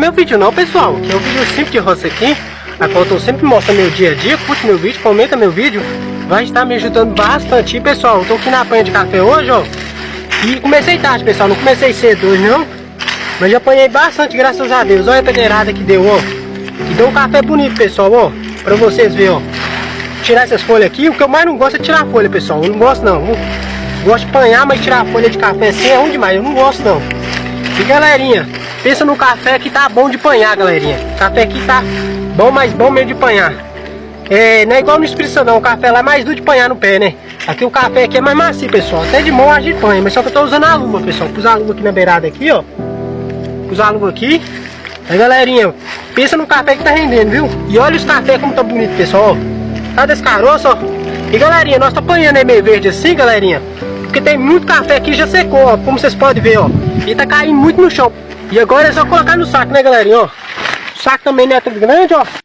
meu vídeo não, pessoal, que é um vídeo simples de roça aqui, a qual eu tô sempre mostrando meu dia a dia. Curte meu vídeo, comenta meu vídeo, vai estar me ajudando bastante. E, pessoal, eu tô aqui na panha de café hoje, ó, e comecei tarde, pessoal, não comecei cedo hoje não, mas já apanhei bastante, graças a Deus. Olha a peneirada que deu, ó, e deu um café bonito, pessoal, ó, pra vocês verem, ó. Tirar essas folhas aqui, o que eu mais não gosto é tirar folha, pessoal, eu não gosto não, gosto de apanhar, mas tirar folha de café assim é ruim demais, eu não gosto não. E galerinha, pensa no café que tá bom de apanhar, galerinha. O café aqui tá bom, mas bom mesmo de apanhar. Não é igual no Espírito Santo não, o café lá é mais duro de apanhar no pé, né? Aqui o café aqui é mais macio, pessoal. Até de mão a gente apanha, mas só que eu tô usando a luva, pessoal. Pus a luva aqui na beirada aqui, ó. Pus a luva aqui. Aí, galerinha, pensa no café que tá rendendo, viu? E olha os cafés como tá bonito, pessoal, ó. Tá desse caroço, ó. E galerinha, nós tá apanhando aí meio verde assim, galerinha, porque tem muito café aqui, já secou, ó. Como vocês podem ver, ó. E tá caindo muito no chão. E agora é só colocar no saco, né, galerinha, ó. O saco também não é tão grande, ó.